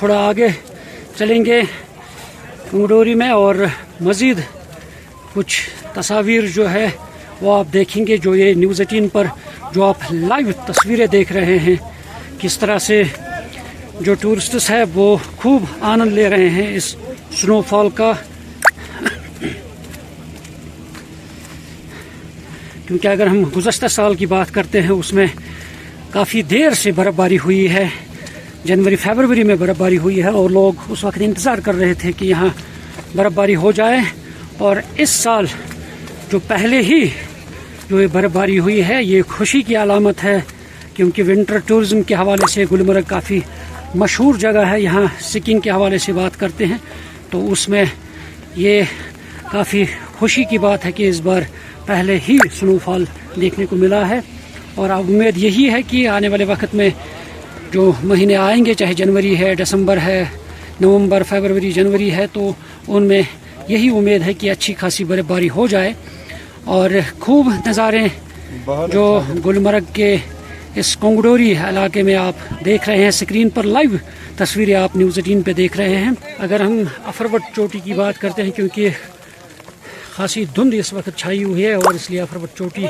تھوڑا آگے چلیں گے کنگڈوری میں اور مزید کچھ تصاویر جو ہے وہ آپ دیکھیں گے، جو یہ نیوز 18 پر جو آپ لائیو تصویریں دیکھ رہے ہیں، کس طرح سے جو ٹورسٹس ہے وہ خوب آنند لے رہے ہیں اس سنو فال کا، کیونکہ اگر ہم گزشتہ سال کی بات کرتے ہیں اس میں کافی دیر سے برف باری ہوئی ہے، جنوری فیبروری میں برف باری ہوئی ہے اور لوگ اس وقت انتظار کر رہے تھے کہ یہاں برف باری ہو جائے، اور اس سال جو پہلے ہی جو یہ برف باری ہوئی ہے یہ خوشی کی علامت ہے، کیونکہ ونٹر ٹورزم کے حوالے سے گلمرگ کافی مشہور جگہ ہے، یہاں سکینگ کے حوالے سے بات کرتے ہیں تو اس میں یہ کافی خوشی کی بات ہے کہ اس بار پہلے ہی سنو فال دیکھنے کو ملا ہے، اور اب امید یہی ہے کہ آنے والے وقت میں جو مہینے آئیں گے، چاہے جنوری ہے، دسمبر ہے، نومبر، فیبروری، جنوری ہے، تو ان میں یہی امید ہے کہ اچھی خاصی برف باری ہو جائے اور خوب نظارے جو گلمرگ کے اس کنگڈوری علاقے میں آپ دیکھ رہے ہیں، اسکرین پر لائیو تصویریں آپ نیوز 18 پہ دیکھ رہے ہیں۔ اگر ہم افروٹ چوٹی کی بات کرتے ہیں، کیونکہ خاصی دھند اس وقت چھائی ہوئی ہے اور اس لیے افروٹ چوٹی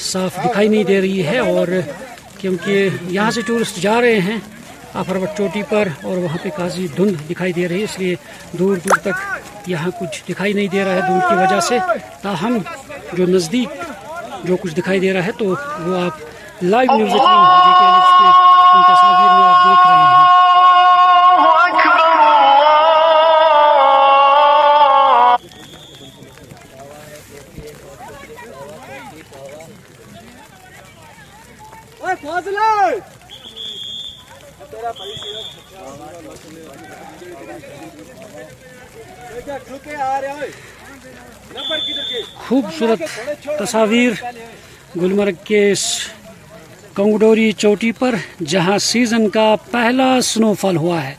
صاف دکھائی نہیں دے رہی ہے، اور کیونکہ یہاں سے ٹورسٹ جا رہے ہیں افروٹ چوٹی پر اور وہاں پہ کافی دھند دکھائی دے رہی ہے، اس لیے دور دور تک یہاں کچھ دکھائی نہیں دے رہا ہے دھند کی وجہ سے، تاہم جو نزدیک جو کچھ دکھائی دے رہا ہے تو وہ آپ لائیو نیوز 18 JKLH پہ ان تصاویر میں آپ دیکھ رہے ہیں۔ خوبصورت تصاویر گلمرگ کے اس کنگڈوری چوٹی پر، جہاں سیزن کا پہلا سنو فال ہوا ہے۔